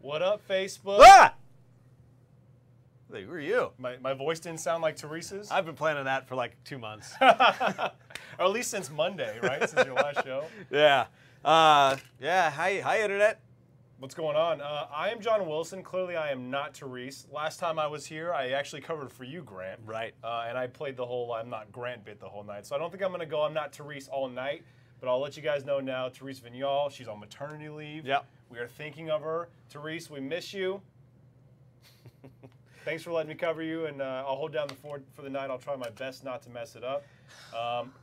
What up, Facebook? Ah! Who are you? My voice didn't sound like Therese's? I've been planning that for like 2 months. Or at least since Monday, right? Since your last show. Yeah. Yeah. Hi, Internet. What's going on? I am Jon Wilson. Clearly, I am not Therese. Last time I was here, I actually covered for you, Grant. Right. And I played the whole I'm not Grant bit the whole night. So I don't think I'm going to go I'm not Therese all night. But I'll let you guys know now, Therese Vinal, she's on maternity leave. Yep. We are thinking of her. Therese, we miss you. Thanks for letting me cover you, and I'll hold down the fort for the night. I'll try my best not to mess it up.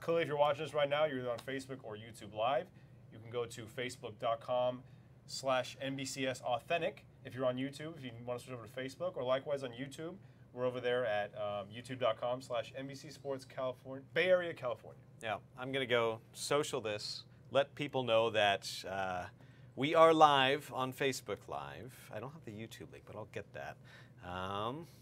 Clearly, if you're watching this right now, you're either on Facebook or YouTube Live. You can go to facebook.com/NBCS Authentic if you're on YouTube, if you want to switch over to Facebook, or likewise on YouTube. We're over there at youtube.com/NBC Sports California, Bay Area, California. Yeah, I'm going to go social this, let people know that we are live on Facebook Live. I don't have the YouTube link, but I'll get that.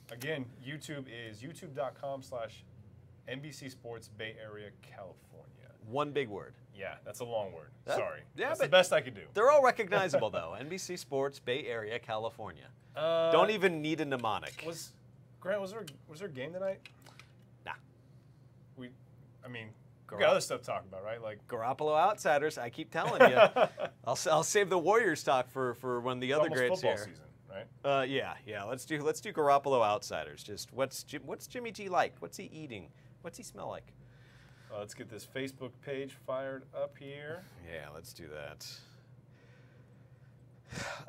Again, YouTube is youtube.com/NBC Sports Bay Area, California. One big word. Yeah, that's a long word. That, Sorry. Yeah, that's but the best I could do. They're all recognizable, though. NBC Sports Bay Area, California. Don't even need a mnemonic. Grant, was there a game tonight? Nah. We got other stuff to talk about, right? Like Garoppolo outsiders. I keep telling you. I'll save the Warriors talk for when the other greats football here. Season, right? Yeah. Let's do Garoppolo outsiders. Just what's Jimmy G like? What's he eating? What's he smell like? Let's get this Facebook page fired up here. Yeah, let's do that.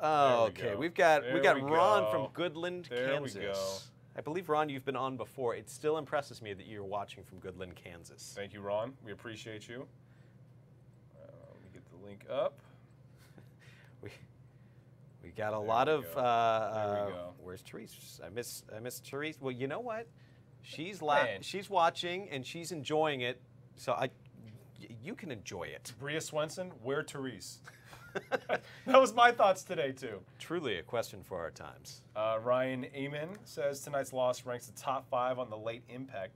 Oh, okay. We've got Ron from Goodland, Kansas. There we go. I believe, Ron, you've been on before. It still impresses me that you're watching from Goodland, Kansas. Thank you, Ron. We appreciate you. Let me get the link up. we got a lot of. There we go. Where's Therese? I miss Therese. Well, you know what? She's watching and she's enjoying it. So you can enjoy it. Bria Swenson, where Therese? That was my thoughts today, too. Truly a question for our times. Ryan Amen says tonight's loss ranks the top 5 on the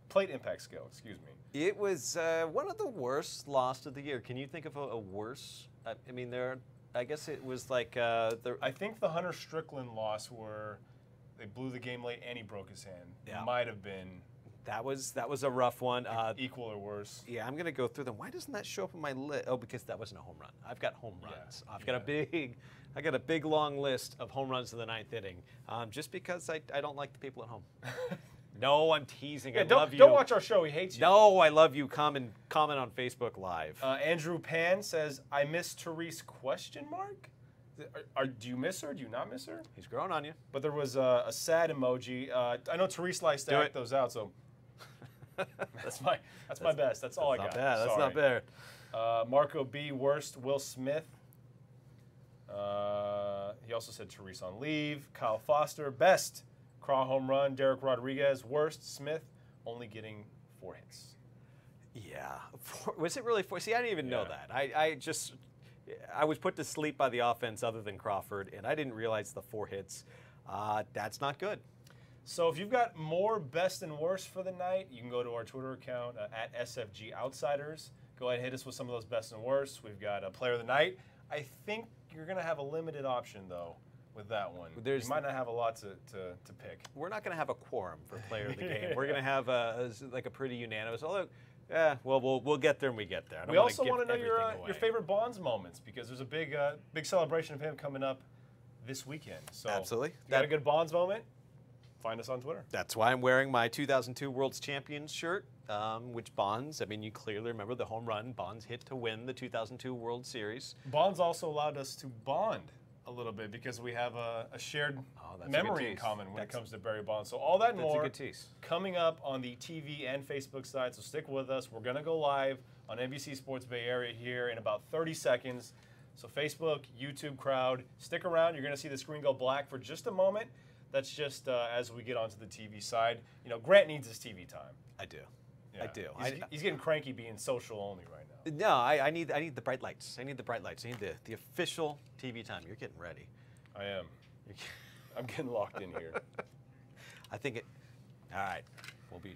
plate impact scale. Excuse me. It was one of the worst losses of the year. Can you think of a worse? I mean, I guess it was like I think the Hunter Strickland loss where they blew the game late and he broke his hand. Yeah. Might have been. That was a rough one. Equal or worse. Yeah, I'm gonna go through them. Why doesn't that show up on my list? Oh, because that wasn't a home run. I've got home runs. I got a big long list of home runs in the 9th inning. Just because I don't like the people at home. No, I'm teasing. Yeah, I love you. Don't watch our show. He hates you. No, I love you. Comment on Facebook Live. Andrew Pan says, "I miss Therese?" Do you miss her? Do you not miss her? He's growing on you. But there was a sad emoji. I know Therese likes to act those out, so that's my best. That's all I got. Bad. That's not bad. Marco B. Worst. Will Smith. He also said Therese on leave. Kyle Foster. Best. Craw home run. Dereck Rodriguez. Worst. Smith. Only getting 4 hits. Yeah. Was it really 4? See, I didn't even know that. I was put to sleep by the offense other than Crawford, and I didn't realize the 4 hits. That's not good. So if you've got more best and worst for the night, you can go to our Twitter account at SFG Outsiders. Go ahead and hit us with some of those best and worst. We've got a player of the night. I think you're going to have a limited option, though, with that one. You might not have a lot to pick. We're not going to have a quorum for player of the game. We're going to have a pretty unanimous, although, yeah, well, we'll get there when we get there. We also want to know your favorite Bonds moments, because there's a big celebration of him coming up this weekend. So absolutely. If you got a good Bonds moment, find us on Twitter. That's why I'm wearing my 2002 World's Champions shirt, which Bonds, I mean, you clearly remember the home run Bonds hit to win the 2002 World Series. Bonds also allowed us to bond a little bit because we have a shared memory in common when it comes to Barry Bonds. So all that and more coming up on the TV and Facebook side, so stick with us. We're going to go live on NBC Sports Bay Area here in about 30 seconds. So Facebook, YouTube crowd, stick around. You're going to see the screen go black for just a moment. That's just as we get onto the TV side. You know, Grant needs his TV time. I do. Yeah. I do. He's getting cranky being social only right now. No, I need the bright lights. I need the bright lights. I need the official TV time. You're getting ready. I am. I'm getting locked in here. I think it. All right. We'll be.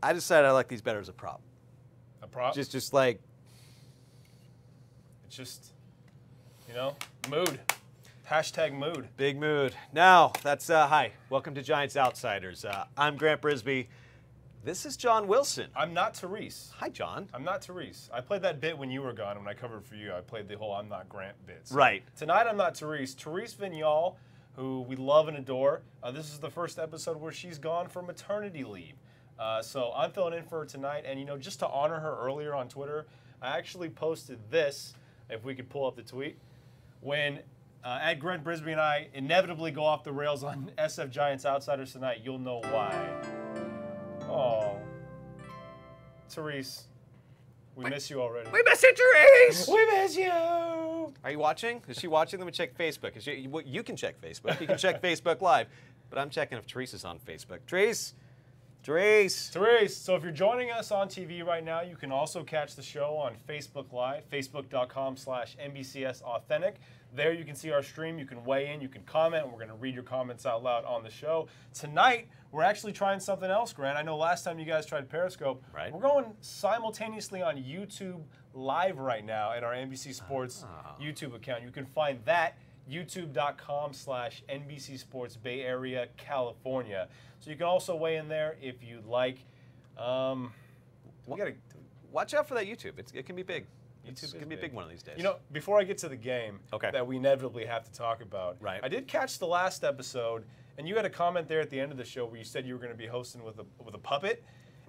I decided I like these better as a prop. A prop? Just like... It's just, you know, mood. Hashtag mood. Big mood. Now, that's, hi. Welcome to Giants Outsiders. I'm Grant Brisbee. This is Jon Wilson. I'm not Therese. Hi, Jon. I'm not Therese. I played that bit when you were gone. When I covered for you, I played the whole I'm not Grant bit. So right. Tonight, I'm not Therese. Therese Vinal, who we love and adore. This is the first episode where she's gone for maternity leave. So I'm filling in for her tonight. And, you know, just to honor her earlier on Twitter, I actually posted this, if we could pull up the tweet, when at Grant Brisbee and I inevitably go off the rails on SF Giants Outsiders tonight, you'll know why. Oh, Therese, we miss you already. We miss you, Therese! We miss you! Are you watching? Is she watching? Let me check Facebook. You can check Facebook. You can check Facebook Live. But I'm checking if Therese is on Facebook. Therese! Therese! Therese, so if you're joining us on TV right now, you can also catch the show on Facebook Live, facebook.com/NBCS Authentic. There you can see our stream, you can weigh in, you can comment, and we're going to read your comments out loud on the show. Tonight, we're actually trying something else, Grant. I know last time you guys tried Periscope. Right. We're going simultaneously on YouTube Live right now at our NBC Sports YouTube account. You can find that youtube.com/NBC Sports Bay Area, California. So you can also weigh in there if you'd like. Watch out for that YouTube. It can be big. YouTube can be a big one of these days. You know, before I get to the game that we inevitably have to talk about, I did catch the last episode, and you had a comment there at the end of the show where you said you were going to be hosting with a puppet.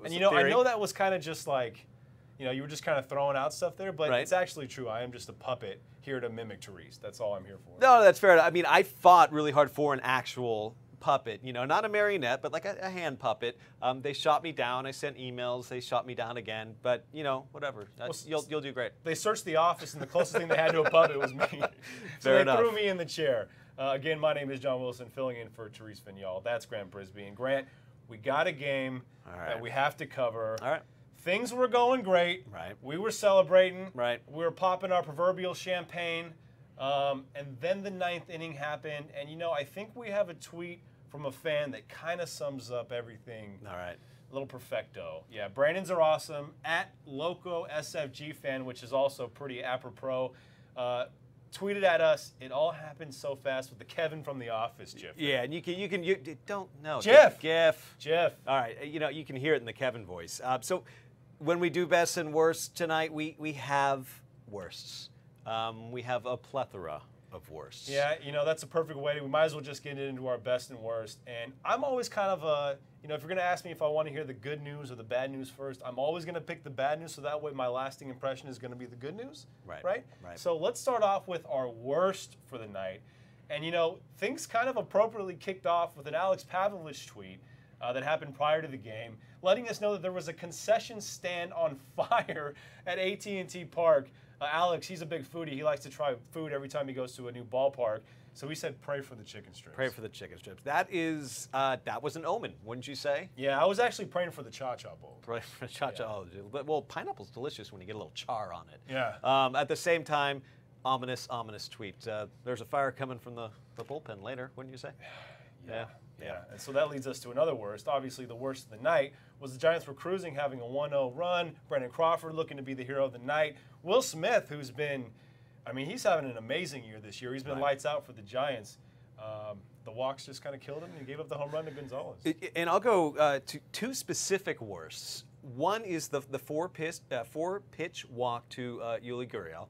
And, you know, I know that was kind of just like, you know, you were just kind of throwing out stuff there, but it's actually true. I am just a puppet here to mimic Therese. That's all I'm here for. No, that's fair. I mean, I fought really hard for an actual puppet, you know, not a marionette, but like a hand puppet. They shot me down. I sent emails. They shot me down again. But, you know, whatever. You'll do great. They searched the office, and the closest thing they had to a puppet was me. So they threw me in the chair. Again, my name is Jon Wilson, filling in for Therese Vinal. That's Grant Brisbee. And Grant, we got a game that we have to cover. All right. Things were going great. Right. We were celebrating. Right. We were popping our proverbial champagne. And then the ninth inning happened. And, you know, I think we have a tweet from a fan that kind of sums up everything. All right. A little perfecto. Yeah, Brandons are awesome. At Loco SFG fan, which is also pretty apropos, tweeted at us. It all happened so fast with the Kevin from The Office GIF. Yeah, and you don't know. GIF. All right, you know, you can hear it in the Kevin voice. So when we do best and worst tonight, we have worsts. We have a plethora of worsts. Yeah, you know, that's a perfect way to, we might as well just get into our best and worst. And I'm always kind of a, you know, if you're going to ask me if I want to hear the good news or the bad news first, I'm always going to pick the bad news, so that way my lasting impression is going to be the good news. Right? So let's start off with our worst for the night. And, you know, things kind of appropriately kicked off with an Alex Pavlovich tweet that happened prior to the game, letting us know that there was a concession stand on fire at AT&T Park. Alex, he's a big foodie. He likes to try food every time he goes to a new ballpark. So we said, pray for the chicken strips. Pray for the chicken strips. That was an omen, wouldn't you say? Yeah, I was actually praying for the cha-cha bowl. Pray for the cha-cha. Yeah. Oh, well, pineapple's delicious when you get a little char on it. Yeah. At the same time, ominous tweet. There's a fire coming from the bullpen later, wouldn't you say? Yeah. And so that leads us to another worst. Obviously, the worst of the night was the Giants were cruising, having a 1-0 run. Brendan Crawford looking to be the hero of the night. Will Smith, who's been, I mean, he's having an amazing year this year. He's been lights out for the Giants. The walks just kind of killed him, and he gave up the home run to Gonzalez. And I'll go to two specific worsts. One is the four-pitch walk to Yuli Gurriel.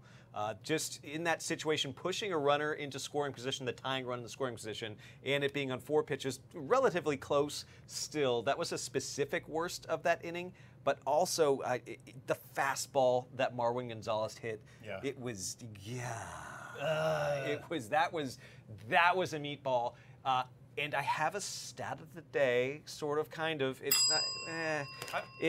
Just in that situation, pushing a runner into scoring position, the tying run in the scoring position, and it being on 4 pitches, relatively close still. That was a specific worst of that inning, but also the fastball that Marwin Gonzalez hit. Yeah. It was, that was a meatball. And I have a stat of the day, sort of, kind of. It's not.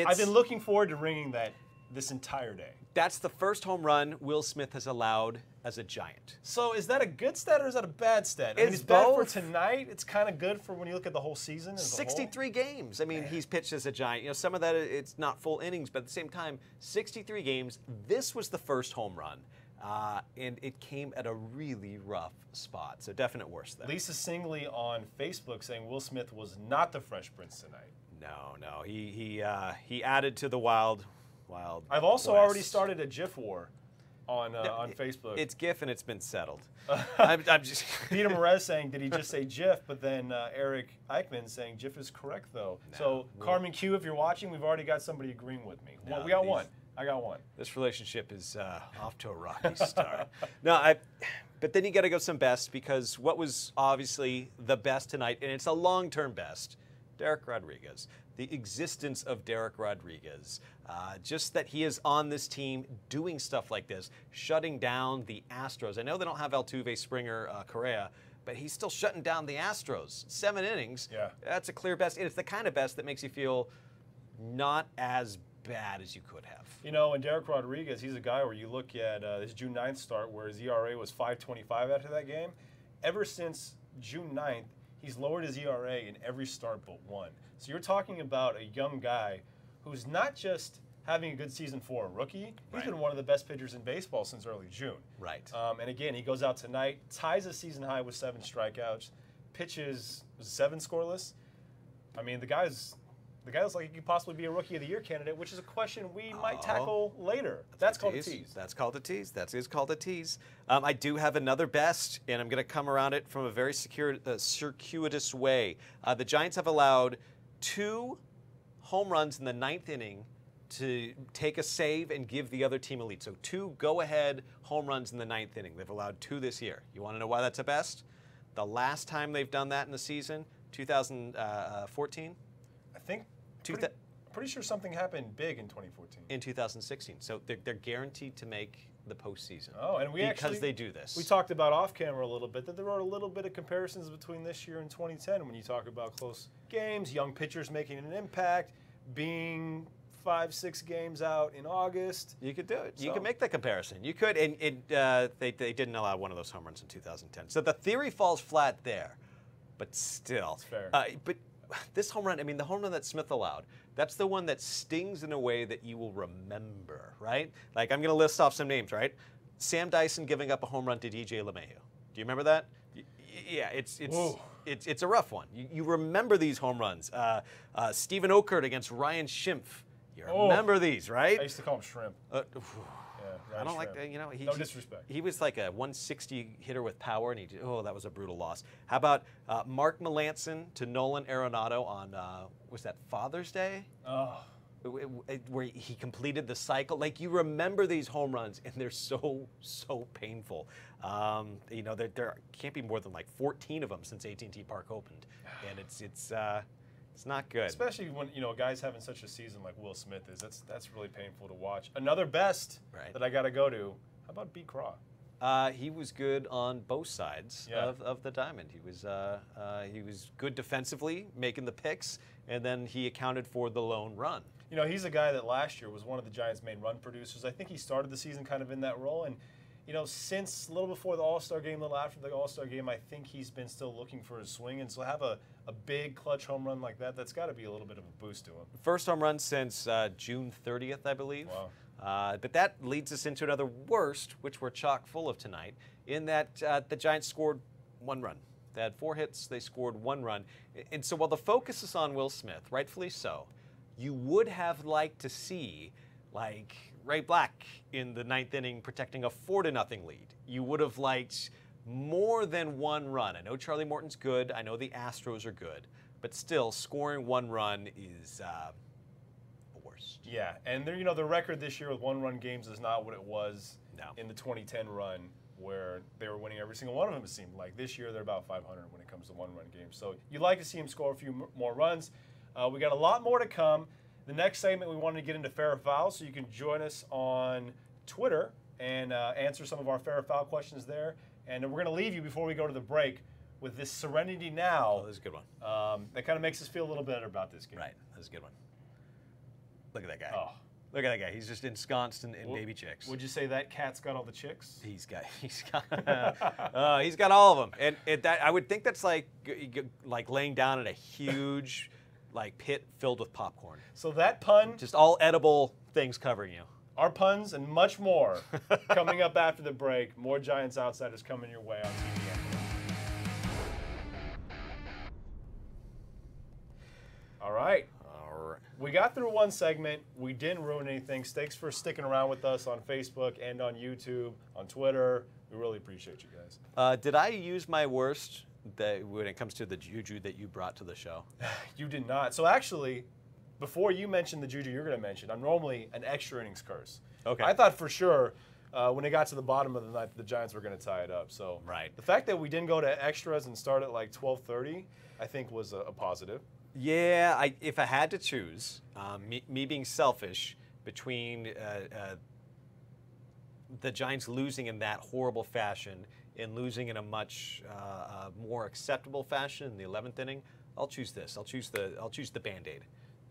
I've been looking forward to ringing that this entire day. That's the first home run Will Smith has allowed as a Giant. So is that a good stat or is that a bad stat? I mean, it's bad for tonight. It's kind of good for when you look at the whole season as 63 games. I mean, he's pitched as a Giant. You know, some of that, it's not full innings, but at the same time, 63 games. This was the first home run. And it came at a really rough spot. So definite worst there. Lisa Singley on Facebook saying Will Smith was not the Fresh Prince tonight. No. He added to the wild. I've also West. already started a GIF war on Facebook. It's GIF and it's been settled. I'm just Peter Merez saying, did he just say GIF? But then Eric Eichmann saying GIF is correct though. No, so Carmen Q, if you're watching, we've already got somebody agreeing with me. No, we got one. I got one. This relationship is off to a rocky start. But then you got to go some best, because what was obviously the best tonight, and it's a long-term best, Dereck Rodriguez. The existence of Dereck Rodriguez. Just that he is on this team doing stuff like this, shutting down the Astros. I know they don't have Altuve, Springer, Correa, but he's still shutting down the Astros. 7 innings. Yeah. That's a clear best. And it's the kind of best that makes you feel not as bad as you could have. You know, and Dereck Rodriguez, he's a guy where you look at his June 9th start where his ERA was 5.25 after that game. Ever since June 9th, he's lowered his ERA in every start but one. So you're talking about a young guy who's not just having a good season for a rookie. He's been one of the best pitchers in baseball since early June. Right. And again, he goes out tonight, ties a season high with 7 strikeouts, pitches 7 scoreless. I mean, the guy's like he could possibly be a Rookie of the Year candidate, which is a question we might tackle later. That's called a tease. That's called a tease. That is called a tease. I do have another best, and I'm going to come around it from a very circuitous way. The Giants have allowed 2 home runs in the 9th inning to take a save and give the other team a lead. So 2 go-ahead home runs in the 9th inning. They've allowed 2 this year. You want to know why that's a best? The last time they've done that in the season, 2014. I think pretty sure something happened big in 2014. In 2016. So they're guaranteed to make the postseason. Oh, and because they do this. We talked about off camera a little bit that there are a little bit of comparisons between this year and 2010 when you talk about close games, young pitchers making an impact, being 5-6 games out in August. You could do it. So. You could make that comparison. You could, and they didn't allow one of those home runs in 2010. So the theory falls flat there, but still. It's fair. But this home run, I mean, the home run that Smith allowed, that's the one that stings in a way that you will remember, right? Like, I'm going to list off some names, right? Sam Dyson giving up a home run to DJ LeMahieu. Do you remember that? Yeah, it's a rough one. You remember these home runs. Stephen Okert against Ryan Schimpf. You remember these, right? I used to call him Shrimp. I don't like that. You know, no disrespect. He was like a 160 hitter with power, and that was a brutal loss. How about Mark Melancon to Nolan Arenado on was that Father's Day? Oh. Where he completed the cycle. Like, you remember these home runs, and they're so painful. You know, there can't be more than like 14 of them since AT&T Park opened, and it's not good. Especially when, you know, a guy's having such a season like Will Smith is. That's really painful to watch. Another best that I got to go to. How about B. Craw? He was good on both sides of the diamond. He was good defensively, making the picks, and then he accounted for the lone run. You know, he's a guy that last year was one of the Giants' main run producers. I think he started the season kind of in that role, and you know, since a little before the All-Star game, a little after the All-Star game, I think he's been still looking for his swing. And so have a big clutch home run like that's got to be a little bit of a boost to him. First home run since June 30th, I believe. Wow. But that leads us into another worst, which we're chock full of tonight, in that the Giants scored 1 run. They had 4 hits. They scored 1 run. And so while the focus is on Will Smith, rightfully so, you would have liked to see, like, Ray Black in the 9th inning protecting a 4-0 lead. You would have liked more than 1 run. I know Charlie Morton's good. I know the Astros are good. But still, scoring 1 run is the worst. Yeah, and you know, the record this year with 1-run games is not what it was in the 2010 run where they were winning every single one of them, it seemed like. This year, they're about 500 when it comes to 1-run games. So you'd like to see him score a few more runs. We got a lot more to come. The next segment, we wanted to get into fair or foul, so you can join us on Twitter and answer some of our fair or foul questions there. And we're going to leave you before we go to the break with this Serenity Now. Oh, this is a good one. That kind of makes us feel a little better about this game. Right, that's a good one. Look at that guy. Oh. Look at that guy. He's just ensconced in baby chicks. Would you say that cat's got all the chicks? He's got all of them. And I would think that's like laying down in a huge pit filled with popcorn. So that pun, just all edible things covering you. Our puns and much more coming up after the break. More Giants Outsiders coming your way on TV. All right. we got through one segment. We didn't ruin anything. Thanks for sticking around with us on Facebook and on YouTube, on Twitter. We really appreciate you guys. Did I use my worst when it comes to the juju that you brought to the show? You did not. So actually, before you mentioned the juju you're going to mention, I'm normally an extra innings curse. Okay. I thought for sure when it got to the bottom of the ninth, the Giants were going to tie it up. So the fact that we didn't go to extras and start at like 12:30, I think was a positive. Yeah, if I had to choose, me being selfish, between the Giants losing in that horrible fashion and losing in a much more acceptable fashion in the 11th inning, I'll choose this. I'll choose the Band-Aid.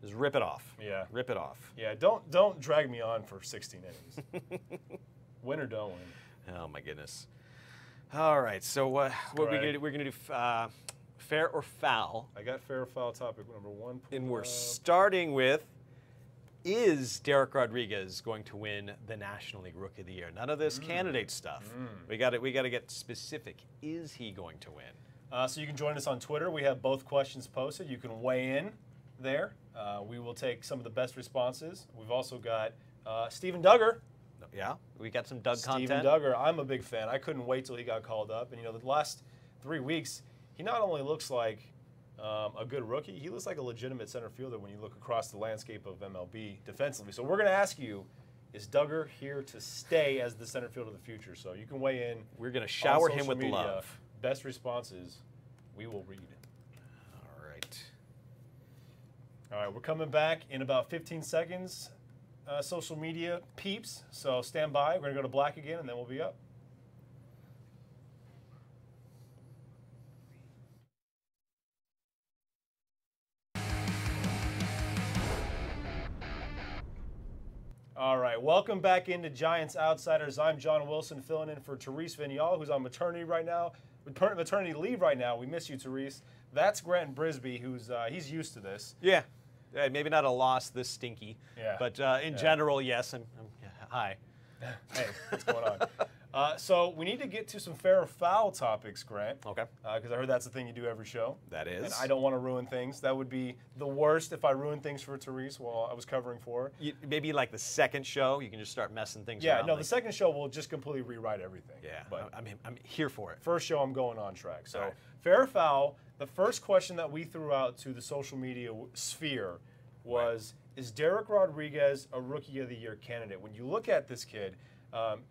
Just rip it off. Yeah. Rip it off. Yeah. Don't drag me on for 16 innings. Win or don't win. Oh my goodness. All right. So what we're gonna do? Fair or foul? I got fair or foul topic number one. And we're starting with: is Dereck Rodriguez going to win the National League Rookie of the Year? None of this candidate stuff. We got to get specific. Is he going to win? So you can join us on Twitter. We have both questions posted. You can weigh in there. We will take some of the best responses. We've also got Stephen Duggar. Yeah, we got some Doug content. Stephen Duggar, I'm a big fan. I couldn't wait till he got called up. And you know, the last 3 weeks, he not only looks like a good rookie, he looks like a legitimate center fielder when you look across the landscape of MLB defensively. So we're going to ask you, is Duggar here to stay as the center fielder of the future? So you can weigh in. We're going to shower him with love. Best responses, we will read. All right. All right, we're coming back in about 15 seconds. Social media peeps, so stand by. We're going to go to black again, and then we'll be up. All right, welcome back into Giants Outsiders. I'm Jon Wilson, filling in for Therese Vinal, who's on maternity leave right now. We miss you, Therese. That's Grant and Brisbee, who's he's used to this. Yeah. Maybe not a loss this stinky, but in general, yes. Hi. Hey, what's going on? So we need to get to some fair or foul topics, Grant. Okay. Because I heard that's the thing you do every show. That is. And I don't want to ruin things. That would be the worst if I ruined things for Therese while I was covering for her. Maybe like the second show, you can just start messing things around. Yeah, no, the second show will just completely rewrite everything. Yeah, but I'm here for it. First show, I'm going on track. So fair or foul, the first question that we threw out to the social media sphere was, is Dereck Rodriguez a Rookie of the Year candidate? When you look at this kid,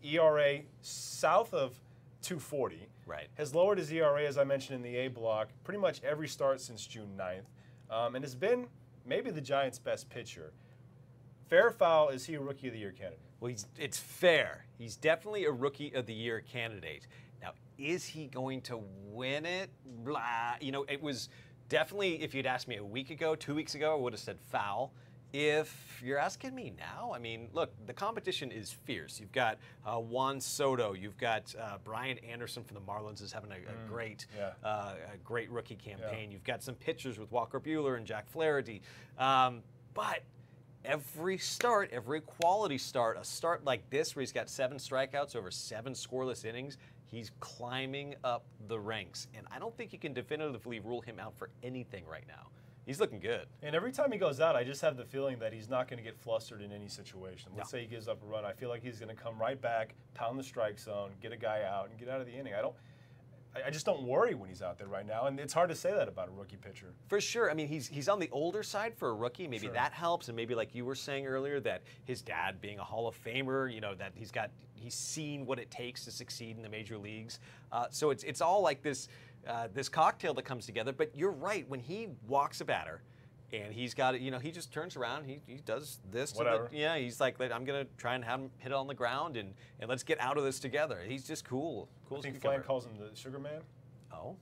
ERA south of 240, has lowered his ERA, as I mentioned in the A block, pretty much every start since June 9th, and has been maybe the Giants' best pitcher. Fair or foul, is he a Rookie of the Year candidate? Well, it's fair. He's definitely a Rookie of the Year candidate. Now, is he going to win it? Blah. You know, it was definitely, if you'd asked me a week ago, 2 weeks ago, I would have said foul. If you're asking me now, I mean, look, the competition is fierce. You've got Juan Soto. You've got Brian Anderson from the Marlins is having a great rookie campaign. Yeah. You've got some pitchers with Walker Buehler and Jack Flaherty. But every start, every quality start, a start like this where he's got 7 strikeouts over 7 scoreless innings, he's climbing up the ranks. And I don't think you can definitively rule him out for anything right now. He's looking good. And every time he goes out, I just have the feeling that he's not going to get flustered in any situation. Let's say he gives up a run. I feel like he's going to come right back, pound the strike zone, get a guy out, and get out of the inning. I just don't worry when he's out there right now, and it's hard to say that about a rookie pitcher. For sure. I mean, he's on the older side for a rookie. Maybe that helps, and maybe like you were saying earlier, that his dad being a Hall of Famer, you know, that he's seen what it takes to succeed in the major leagues. So it's all like this cocktail that comes together. But you're right. When he walks a batter, and he's got it, you know, he just turns around, he does this. Whatever. He's like, I'm going to try and have him hit it on the ground, and let's get out of this together. He's just cool. I think Flan calls him the Sugar Man. Oh,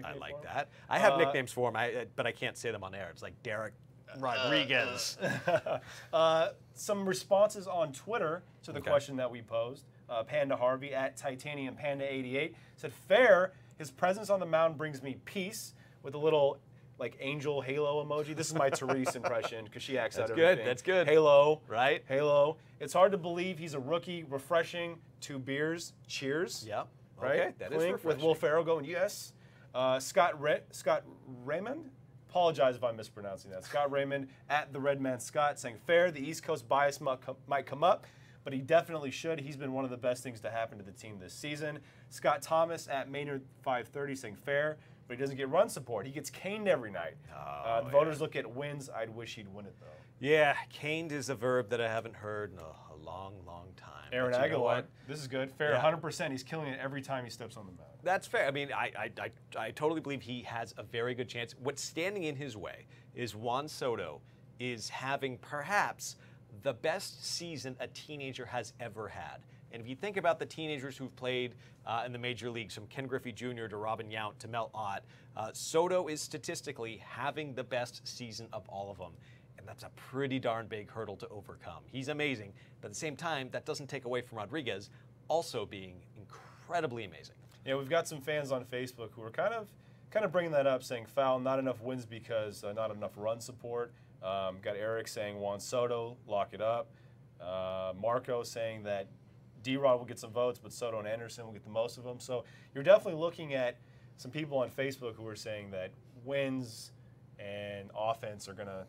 I like that. I have nicknames for him, but I can't say them on air. It's like Dereck Rodriguez. Some responses on Twitter to the question that we posed. Panda Harvey at Titanium Panda 88 said, fair, his presence on the mound brings me peace, with a little like angel halo emoji. This is my Therese impression because she acts out everything. That's good. Halo. Right. Halo. It's hard to believe he's a rookie. Refreshing. 2 beers. Cheers. Yep. Right. Okay, that is refreshing. With Will Ferrell going, yes. Scott Raymond Apologize if I'm mispronouncing that. Scott Raymond at the Redman Scott saying, fair, the East Coast bias might come up, but he definitely should. He's been one of the best things to happen to the team this season. Scott Thomas at Maynard 530 saying, fair, but he doesn't get run support. He gets caned every night. The voters look at wins. I'd wish he'd win it, though. Yeah, caned is a verb that I haven't heard in a long, long time. Aaron Aguilar, this is good. Fair, 100%. He's killing it every time he steps on the mound. That's fair. I mean, I totally believe he has a very good chance. What's standing in his way is Juan Soto is having perhaps the best season a teenager has ever had. And if you think about the teenagers who've played in the major leagues, from Ken Griffey Jr. to Robin Yount to Mel Ott, Soto is statistically having the best season of all of them. And that's a pretty darn big hurdle to overcome. He's amazing, but at the same time, that doesn't take away from Rodriguez also being incredibly amazing. Yeah, we've got some fans on Facebook who are kind of bringing that up, saying foul, not enough wins because not enough run support. Got Eric saying Juan Soto, lock it up. Marco saying that D-Rod will get some votes, but Soto and Anderson will get the most of them. So you're definitely looking at some people on Facebook who are saying that wins and offense are gonna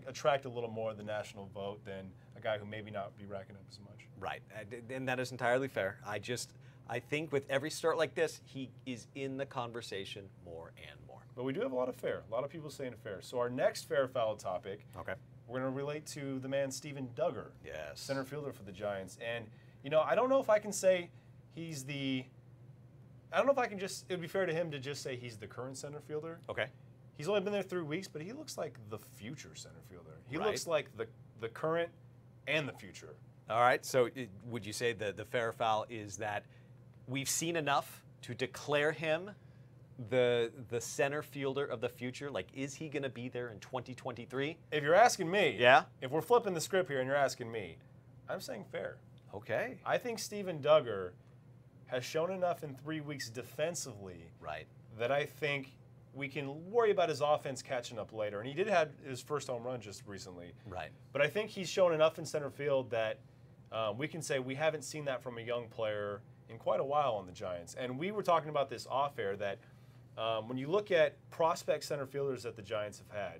attract a little more of the national vote than a guy who maybe not be racking up as much. Right, and that is entirely fair. I think with every start like this, he is in the conversation more and more. But we do have a lot of fair. A lot of people saying fair. So our next fair foul topic, we're going to relate to the man Steven Duggar, center fielder for the Giants. And I don't know if I can say he's the. I don't know if I can just. It would be fair to him to just say he's the current center fielder. Okay. He's only been there 3 weeks, but he looks like the future center fielder. He looks like the current and the future. All right. So would you say the fair foul is that we've seen enough to declare him the center fielder of the future? Like, is he going to be there in 2023? If you're asking me, if we're flipping the script here and you're asking me, I'm saying fair. Okay. I think Steven Duggar has shown enough in 3 weeks defensively that I think we can worry about his offense catching up later. And he did have his first home run just recently. Right. But I think he's shown enough in center field that we can say we haven't seen that from a young player in quite a while on the Giants. And we were talking about this off-air that when you look at prospect center fielders that the Giants have had,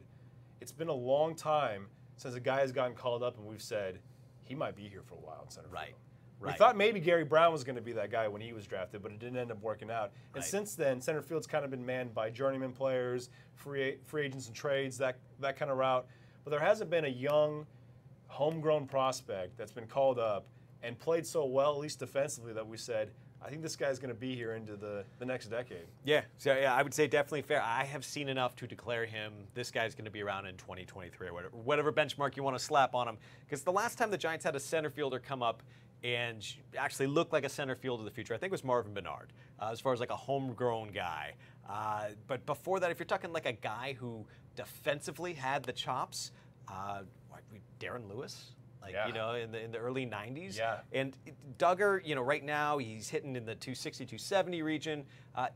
it's been a long time since a guy has gotten called up and we've said he might be here for a while in center field. We thought maybe Gary Brown was going to be that guy when he was drafted, but it didn't end up working out. And since then, center field's kind of been manned by journeyman players, free agents and trades, that kind of route. But there hasn't been a young, homegrown prospect that's been called up and played so well, at least defensively, that we said, I think this guy's going to be here into the next decade. Yeah, so I would say definitely fair. I have seen enough to declare him, this guy's going to be around in 2023 or whatever benchmark you want to slap on him. Because the last time the Giants had a center fielder come up and actually look like a center fielder of the future, I think it was Marvin Bernard, as far as like a homegrown guy. But before that, if you're talking like a guy who defensively had the chops, Darren Lewis, in the early 90s. Yeah. And Duggar, right now he's hitting in the 260, 270 region.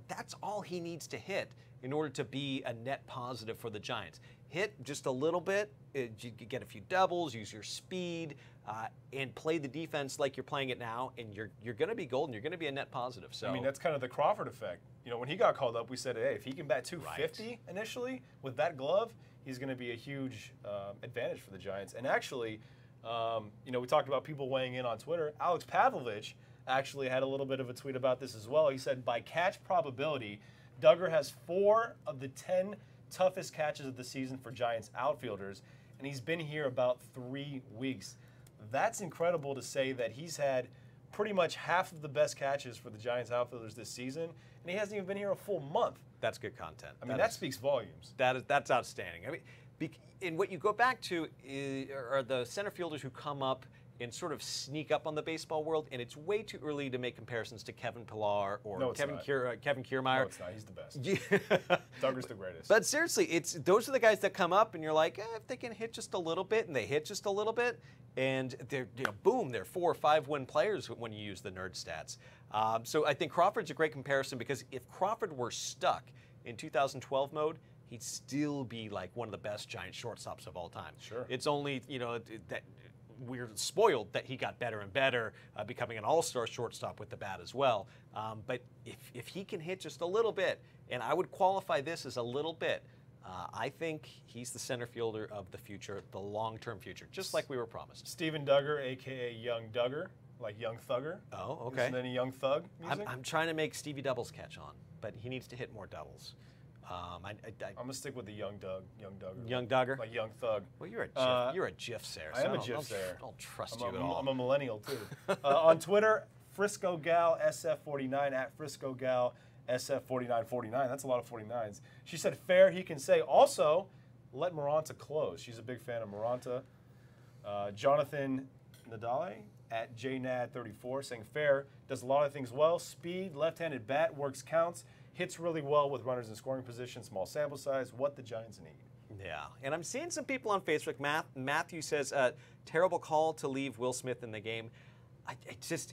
That's all he needs to hit in order to be a net positive for the Giants. Hit just a little bit, you get a few doubles, use your speed, and play the defense like you're playing it now, and you're going to be golden. You're going to be a net positive. So I mean, that's kind of the Crawford effect. When he got called up, we said, hey, if he can bat 250 initially with that glove, he's going to be a huge advantage for the Giants. And actually, we talked about people weighing in on Twitter. Alex Pavlovich actually had a little bit of a tweet about this as well. He said, by catch probability, Duggar has 4 of the 10 toughest catches of the season for Giants outfielders, and he's been here about 3 weeks. That's incredible to say that he's had pretty much half of the best catches for the Giants outfielders this season, and he hasn't even been here a full month. That's good content. I mean, that speaks volumes. That's outstanding. I mean, and what you go back to are the center fielders who come up and sort of sneak up on the baseball world, and it's way too early to make comparisons to Kevin Pillar or Kevin Kiermaier. No, it's not. He's the best. Duggar's the greatest. But seriously, those are the guys that come up, and you're like, if they can hit just a little bit, and they hit just a little bit, and they're boom, they're 4 or 5 win players when you use the nerd stats. So I think Crawford's a great comparison because if Crawford were stuck in 2012 mode, he'd still be like one of the best Giant shortstops of all time. Sure. It's only that we're spoiled that he got better and better, becoming an all-star shortstop with the bat as well. But if he can hit just a little bit, and I would qualify this as a little bit, I think he's the center fielder of the future, the long-term future, just like we were promised. Steven Duggar, a.k.a. Young Duggar, like Young Thugger. Oh, okay. Isn't any Young Thug music? I'm trying to make Stevie Doubles catch on, but he needs to hit more doubles. I'm going to stick with the Young Duggar. Young Duggar? Like Young Thug. Well, you're a GIF Sayer. I am a GIF Sayer. I don't trust you at all. I'm a millennial, too. On Twitter, Frisco Gal SF49, at Frisco Gal SF4949. That's a lot of 49s. She said, fair, he can say. Also, let Maranta close. She's a big fan of Maranta. Jonathan Nadale, at JNAD34, saying fair, does a lot of things well. Speed, left-handed bat, works counts, hits really well with runners in scoring position, small sample size, what the Giants need. Yeah, and I'm seeing some people on Facebook. Matthew says, terrible call to leave Will Smith in the game.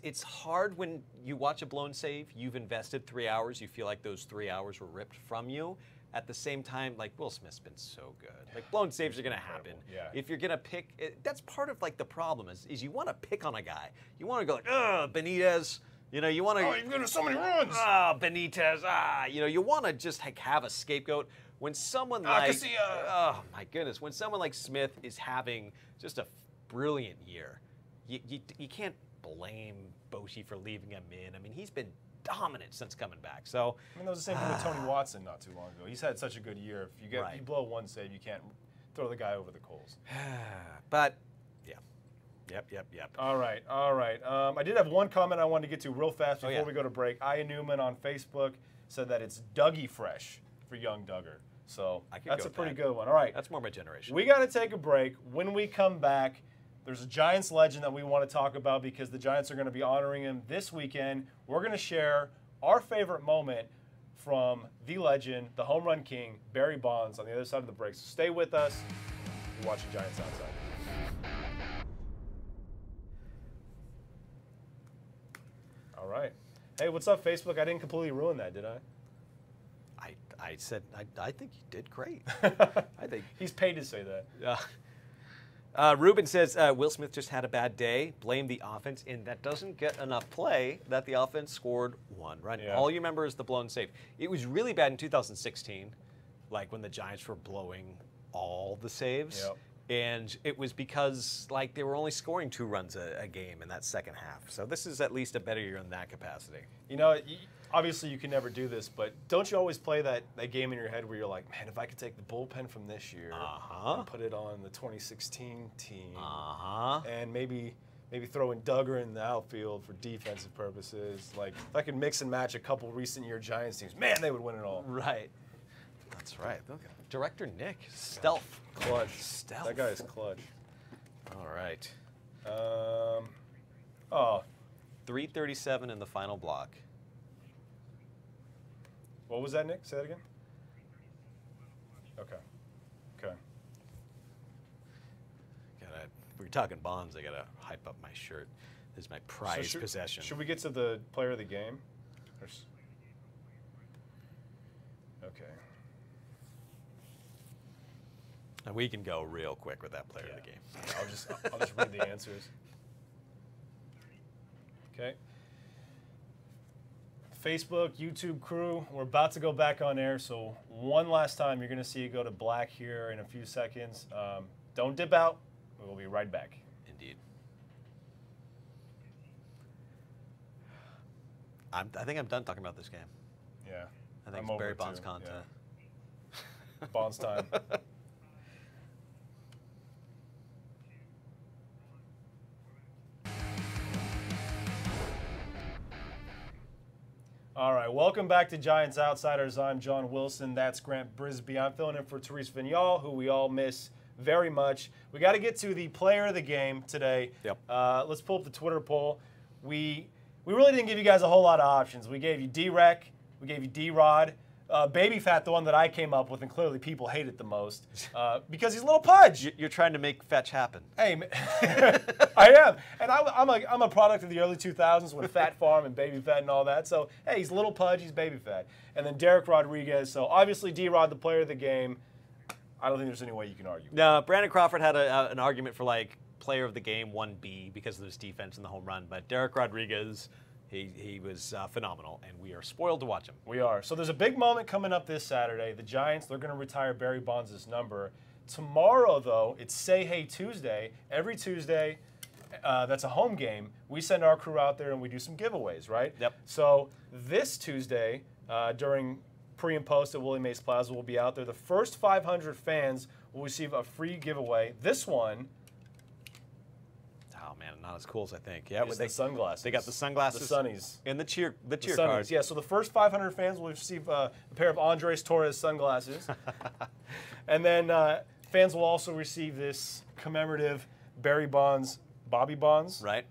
It's hard when you watch a blown save, you've invested 3 hours, you feel like those 3 hours were ripped from you. At the same time, like, Will Smith's been so good. Like, blown saves are going to happen. Yeah. If you're going to pick, that's part of, like, the problem is you want to pick on a guy. You want to go like, Benitez, you know, you want to. Oh, you've got so many runs. Benitez, you know, you want to just have a scapegoat. When someone like, Garcia. Oh, my goodness, when someone like Smith is having just a brilliant year, you can't blame Bochy for leaving him in. I mean, he's been dominant since coming back. So I mean, that was the same thing with Tony Watson not too long ago. He's had such a good year. If you blow one save, you can't throw the guy over the coals. But yeah, yep. All right. I did have one comment I wanted to get to real fast before we go to break. Aya Newman on Facebook said that it's Dougie Fresh for Young Duggar. So that's a pretty good one. All right. That's more my generation. We got to take a break. When we come back, there's a Giants legend that we want to talk about because the Giants are going to be honoring him this weekend. We're going to share our favorite moment from the legend, the home run king, Barry Bonds, on the other side of the break. So stay with us. You're watching Giants Outside. All right. Hey, what's up, Facebook? I didn't completely ruin that, did I? I said, I think you did great. I think he's paid to say that. Ruben says, Will Smith just had a bad day. Blame the offense, and that doesn't get enough play that the offense scored one run. Yeah. All you remember is the blown save. It was really bad in 2016, like when the Giants were blowing all the saves. Yep. And it was because like they were only scoring 2 runs a game in that second half. So this is at least a better year in that capacity. You know, obviously you can never do this, but don't you always play that game in your head where you're like, man, if I could take the bullpen from this year and put it on the 2016 team, and maybe throw in Duggar in the outfield for defensive purposes. Like, if I could mix and match a couple recent year Giants teams, man, they would win it all. Right. That's right. Look, Director Nick, stealth. Clutch. Stealth. That guy is clutch. All right. 3:37 in the final block. What was that, Nick? Say that again. Okay. We're talking Bonds. I gotta hype up my shirt. This is my prized possession. Should we get to the player of the game? Okay. And we can go real quick with that player of the game. I'll just read the answers. Okay. Facebook, YouTube crew, we're about to go back on air, so one last time you're going to see it go to black here in a few seconds. Don't dip out. We will be right back. Indeed. I think I'm done talking about this game. Yeah. I think it's Barry Bonds content. Yeah. Bonds time. All right, welcome back to Giants Outsiders. I'm Jon Wilson. That's Grant Brisbee. I'm filling in for Therese Vinal, who we all miss very much. We got to get to the player of the game today. Yep. Let's pull up the Twitter poll. We really didn't give you guys a whole lot of options. We gave you Dereck, we gave you D-Rod, Baby Fat, the one that I came up with, and clearly people hate it the most because he's a little pudge. You're trying to make fetch happen. Hey, I am, and I'm a product of the early 2000s when Fat Farm and Baby Fat and all that. So hey, he's a little pudge, he's Baby Fat, and then Dereck Rodriguez. So obviously D-Rod, the player of the game. I don't think there's any way you can argue. No, Brandon Crawford had an argument for like player of the game 1B because of his defense and the home run, but Dereck Rodriguez. He was phenomenal, and we are spoiled to watch him. We are. So there's a big moment coming up this Saturday. The Giants, they're going to retire Barry Bonds' number. Tomorrow, though, it's Say Hey Tuesday. Every Tuesday, that's a home game. We send our crew out there and we do some giveaways, right? Yep. So this Tuesday, during pre and post at Willie Mays Plaza, we'll be out there. The first 500 fans will receive a free giveaway. This one, oh man, not as cool as I think. Yeah, with the sunglasses. They got the sunglasses, the sunnies, and the cheer sunnies. cards. Yeah, so the first 500 fans will receive a pair of Andres Torres sunglasses, and then fans will also receive this commemorative Barry Bonds, Bobby Bonds. Right.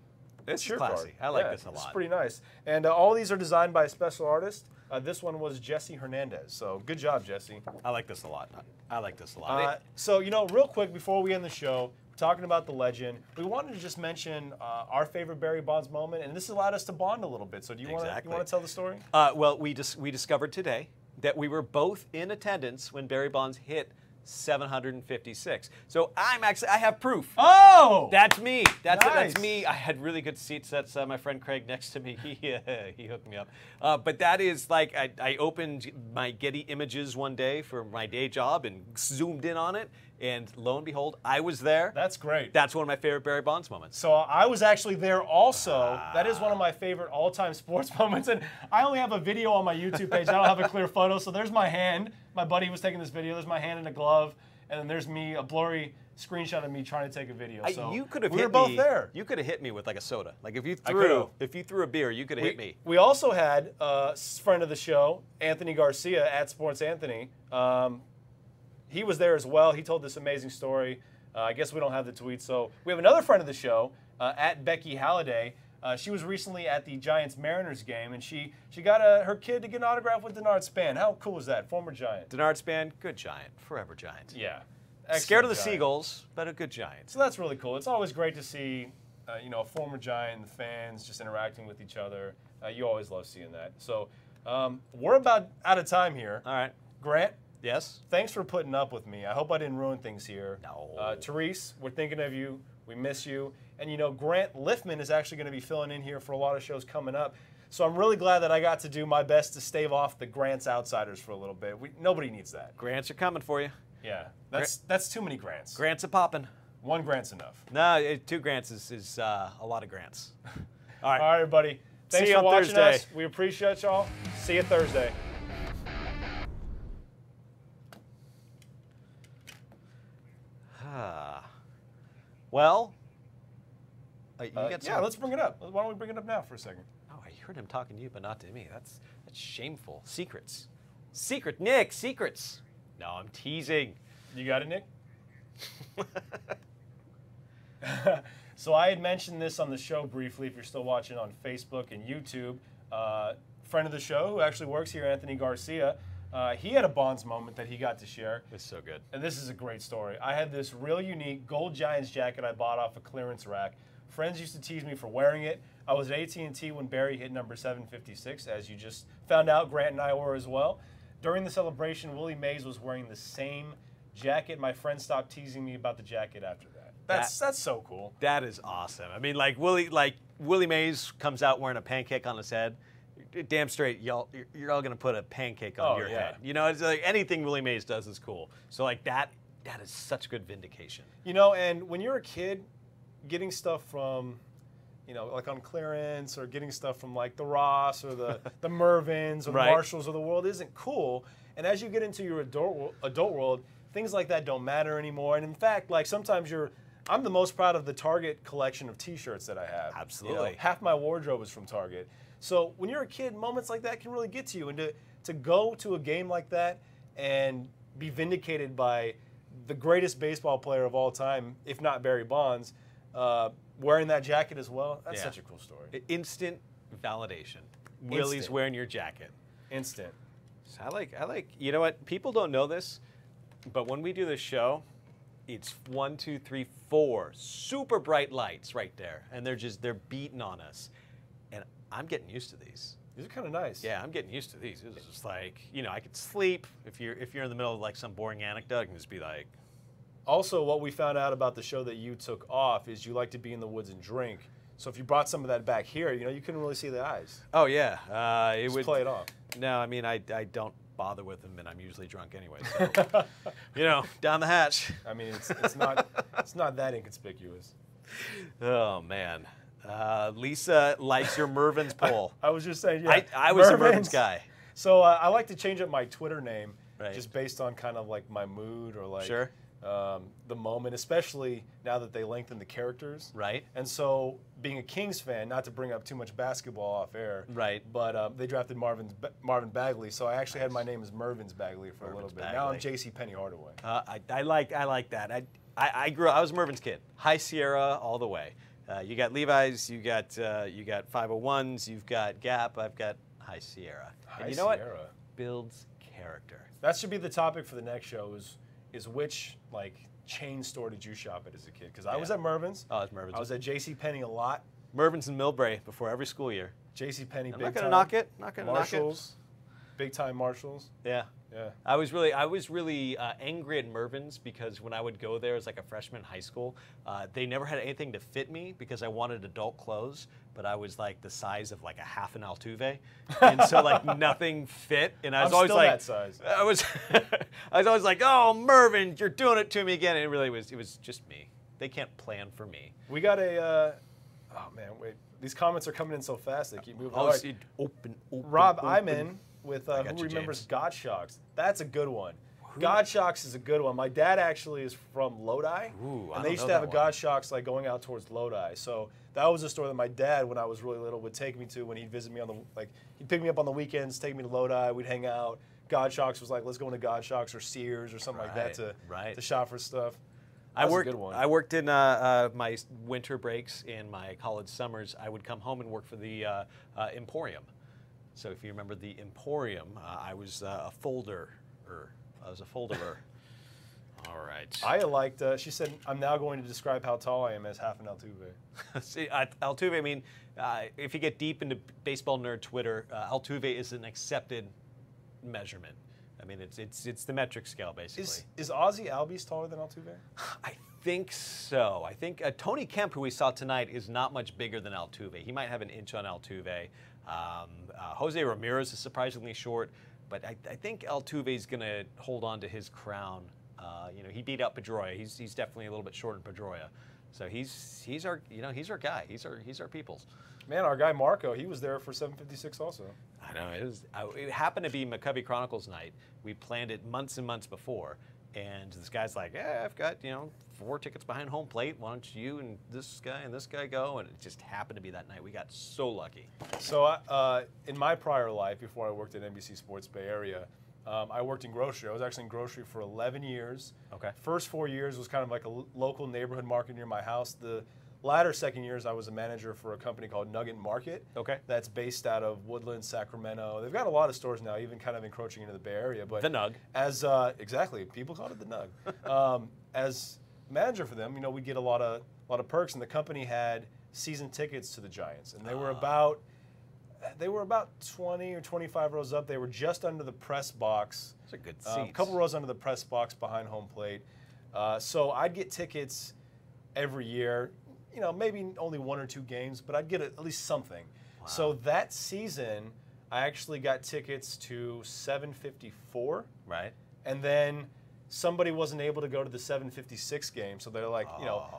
It's cheer classy. card. I like this a lot. It's pretty nice, and all these are designed by a special artist. This one was Jesse Hernandez. So good job, Jesse. I like this a lot. I like this a lot. So, real quick before we end the show, talking about the legend, we wanted to just mention our favorite Barry Bonds moment, and this allowed us to bond a little bit. So do you want to tell the story? Well, we discovered today that we were both in attendance when Barry Bonds hit 756. So I have proof. Oh! That's me. Nice. That's me. I had really good seats. That's my friend Craig next to me. He hooked me up. But that is like, I opened my Getty Images one day for my day job and zoomed in on it. And lo and behold, I was there. That's great. That's one of my favorite Barry Bonds moments. So I was actually there also. That is one of my favorite all-time sports moments. And I only have a video on my YouTube page. I don't have a clear photo. So there's my hand. My buddy was taking this video. There's my hand in a glove. And then there's me, a blurry screenshot of me trying to take a video. So you could have we were both there. You could have hit me with like a soda. Like if you threw a beer, you could have hit me. We also had a friend of the show, Anthony Garcia at Sports Anthony. He was there as well. He told this amazing story. I guess we don't have the tweet. So we have another friend of the show, at Becky Halliday. She was recently at the Giants-Mariners game, and she got her kid to get an autograph with Denard Span. How cool is that? Former Giant. Denard Span, good Giant, forever Giant. Yeah. Scared of the Giant. Seagulls, but a good Giant. So that's really cool. It's always great to see, a former Giant and the fans just interacting with each other. You always love seeing that. So we're about out of time here. All right. Grant? Yes? Thanks for putting up with me. I hope I didn't ruin things here. No. Therese, we're thinking of you. We miss you. And Grant Liffman is actually going to be filling in here for a lot of shows coming up. So I'm really glad that I got to do my best to stave off the Grant's outsiders for a little bit. Nobody needs that. Grants are coming for you. Yeah, that's too many Grants. Grants are popping. One Grant's enough. No, 2 Grants is a lot of Grants. All right, everybody. Thanks for watching us. We appreciate y'all. See you Thursday. Well, yeah, let's bring it up. Why don't we bring it up now for a second? Oh, I heard him talking to you, but not to me. That's shameful. Secrets. Nick, secrets. No, I'm teasing. You got it, Nick? So I had mentioned this on the show briefly, if you're still watching on Facebook and YouTube. Friend of the show who actually works here, Anthony Garcia, he had a Bonds moment that he got to share. It's so good. And this is a great story. I had this real unique gold Giants jacket I bought off a clearance rack. Friends used to tease me for wearing it. I was at AT&T when Barry hit number 756, as you just found out. Grant and I were as well. During the celebration, Willie Mays was wearing the same jacket. My friend stopped teasing me about the jacket after that. That's so cool. That is awesome. I mean, Willie Mays comes out wearing a pancake on his head. Damn straight, you're all gonna put a pancake on your head. It's like anything Willie Mays does is cool. So like that is such good vindication. And when you're a kid, getting stuff from, like on clearance, or getting stuff from like the Ross or the Mervyns or the Marshalls of the world isn't cool. And as you get into your adult world, things like that don't matter anymore. And in fact, like sometimes I'm the most proud of the Target collection of T-shirts that I have. Absolutely. Half my wardrobe is from Target. So when you're a kid, moments like that can really get to you. And to go to a game like that and be vindicated by the greatest baseball player of all time, if not Barry Bonds, wearing that jacket as well, that's such a cool story. Instant validation. Willie's wearing your jacket. Instant. So I like, you know what? People don't know this, but when we do this show, it's 1, 2, 3, 4 super bright lights right there. And they're beating on us. And I'm getting used to these. These are kind of nice. Yeah, I'm getting used to these. It's just like, I could sleep. If you're in the middle of like some boring anecdote, I can just be like. Also, what we found out about the show that you took off is you like to be in the woods and drink. So if you brought some of that back here, you couldn't really see the eyes. Oh yeah, it would play it off. No, I mean I don't bother with them, and I'm usually drunk anyway. So, down the hatch. I mean, it's not that inconspicuous. Oh man, Lisa likes your Mervyn's poll. I was just saying, yeah. I was a Mervyn's guy. So I like to change up my Twitter name right. just based on kind of like my mood or like sure. The moment, especially now that they lengthen the characters. Right. And so, being a Kings fan, not to bring up too much basketball off air. Right. But they drafted Marvin Bagley, so I actually had my name as Mervyn's Bagley for a little bit. Now I'm J.C. Penny Hardaway. I like that. I was a Mervyn's kid. High Sierra all the way. You got Levi's, you got 501s, you've got Gap. I've got High Sierra. And you know what? Builds character. That should be the topic for the next show. Is which like chain store did you shop at as a kid? Because I was at Mervyn's. Oh, it's Mervyn's. I was at J.C. Penney a lot. Mervyn's and Millbrae before every school year. J.C. Penney, I'm big not gonna time. knock it. Not gonna Marshalls, big time Marshalls. Yeah. Yeah. I was really angry at Mervyn's because when I would go there as like a freshman in high school, they never had anything to fit me because I wanted adult clothes, but I was like the size of like a half an Altuve, and so like nothing fit. And I was always still like, that size. I was always like, oh Mervyn, you're doing it to me again. And it was just me. They can't plan for me. We got a. Oh man, wait. These comments are coming in so fast. They keep moving. Oh, right. open. Rob open. Iman with who remembers God Shocks. That's a good one. God Shocks is a good one. My dad actually is from Lodi, and they used to have a God Shocks like going out towards Lodi. So that was a store that my dad, when I was really little, would take me to when he'd visit me he'd pick me up on the weekends, take me to Lodi, we'd hang out. God Shocks was like, let's go into God Shocks or Sears or something like that to shop for stuff. I worked in my winter breaks and my college summers. I would come home and work for the Emporium. So if you remember the Emporium, I was a folderer. All right. I liked, she said, I'm now going to describe how tall I am as half an Altuve. See, Altuve, I mean, if you get deep into baseball nerd Twitter, Altuve is an accepted measurement. I mean, it's the metric scale, basically. Is Ozzie Albies taller than Altuve? I think so. I think Tony Kemp, who we saw tonight, is not much bigger than Altuve. He might have an inch on Altuve. Jose Ramirez is surprisingly short, but I think Altuve's going to hold on to his crown. He beat out Pedroia. He's definitely a little bit shorter than Pedroia. So he's our guy. He's our people's. Man, our guy Marco, he was there for 756 also. I know. It happened to be McCovey Chronicles night. We planned it months and months before, and this guy's like, "Yeah, I've got 4 tickets behind home plate. Why don't you and this guy go?" And it just happened to be that night. We got so lucky. So in my prior life, before I worked at NBC Sports Bay Area, I worked in grocery. I was actually in grocery for 11 years. Okay. First 4 years was kind of like a local neighborhood market near my house. The latter second years, I was a manager for a company called Nugget Market. Okay. That's based out of Woodland, Sacramento. They've got a lot of stores now, even kind of encroaching into the Bay Area. But the Nug. As exactly, people called it the Nug. As manager for them, we'd get a lot of perks, and the company had season tickets to the Giants, and they were about 20 or 25 rows up. They were just under the press box. Those are good seats. A couple rows under the press box behind home plate. So I'd get tickets every year. Maybe only 1 or 2 games, but I'd get at least something. Wow. So that season, I actually got tickets to 754. Right. And then somebody wasn't able to go to the 756 game, so they're like,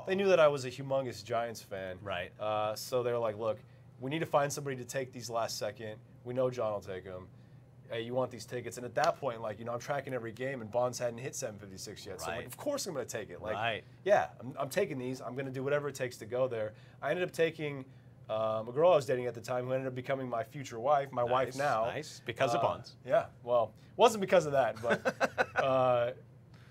they knew that I was a humongous Giants fan. Right. So they're like, look, we need to find somebody to take these last second. We know John will take them. Hey, you want these tickets? And at that point, I'm tracking every game, and Bonds hadn't hit 756 yet. So I'm like, of course I'm going to take it. Yeah, I'm taking these. I'm going to do whatever it takes to go there. I ended up taking a girl I was dating at the time who ended up becoming my future wife, my wife now. Nice, because of Bonds. Yeah, well, it wasn't because of that, but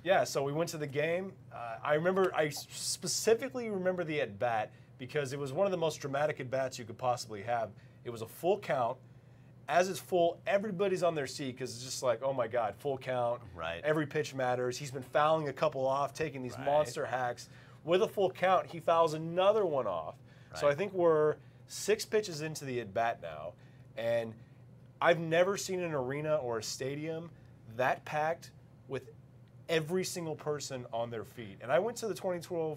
yeah, so we went to the game. I specifically remember the at-bat because it was one of the most dramatic at-bats you could possibly have. It was a full count. As it's full, everybody's on their seat because it's just like, oh my God, full count. Right. Every pitch matters. He's been fouling a couple off, taking these monster hacks. With a full count, he fouls another one off. Right. So I think we're 6 pitches into the at-bat now, and I've never seen an arena or a stadium that packed with every single person on their feet. And I went to the 2012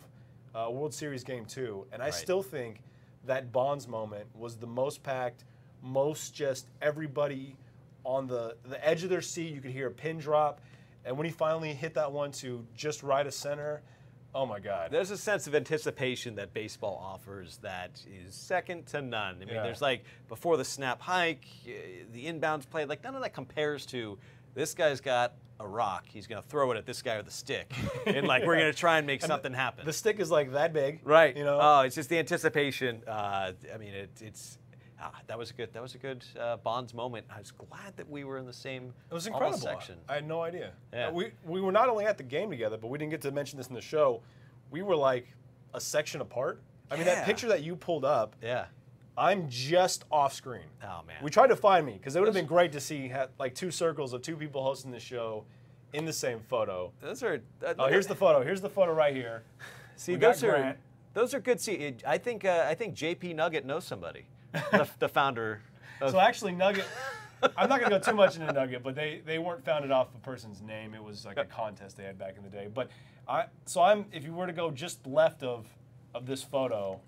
World Series Game 2, and I still think that Bonds moment was the most packed, most just everybody on the edge of their seat. You could hear a pin drop. And when he finally hit that one to just right of center, oh my God. There's a sense of anticipation that baseball offers that is second to none. I mean, there's like before the snap hike, the inbounds play, like none of that compares to this guy's got a rock. He's going to throw it at this guy with a stick. And like, we're going to try and make something happen. The stick is like that big. Right. You know? Oh, it's just the anticipation. I mean, that was a good Bonds moment. I was glad that we were in the same It was incredible. section. I had no idea. Yeah. We were not only at the game together, but we didn't get to mention this in the show. We were like a section apart. I mean, that picture that you pulled up, I'm just off screen. Oh, man. We tried to find me, because it would have been great to see like two circles of two people hosting the show in the same photo. Those are. Oh, here's the photo. Here's the photo right here. See, those are good. See, I think JP Nugget knows somebody. the founder. So actually, Nugget, I'm not going to go too much into Nugget, but they weren't founded off a person's name. It was like a contest they had back in the day. But if you were to go just left of this photo,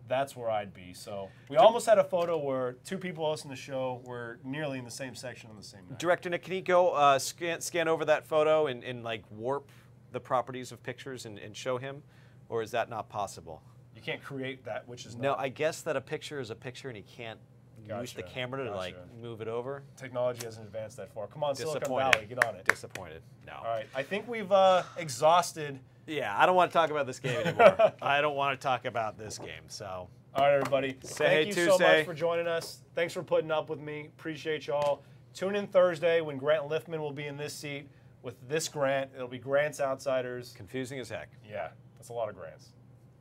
that's where I'd be. So we almost had a photo where two people hosting the show were nearly in the same section on the same night. Director Nick, can you go scan over that photo and like warp the properties of pictures and show him, or is that not possible? You can't create that, which is no. I guess that a picture is a picture, and he can't use the camera to like move it over. Technology hasn't advanced that far. Come on, Silicon Valley, get on it. Disappointed. No. All right, I think we've exhausted. Yeah, I don't want to talk about this game anymore. I don't want to talk about this game. So. All right, everybody. Thank you so much for joining us. Thanks for putting up with me. Appreciate y'all. Tune in Thursday when Grant Liftman will be in this seat with this Grant. It'll be Grant's Outsiders. Confusing as heck. Yeah, that's a lot of Grants.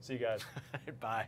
See you guys. Bye.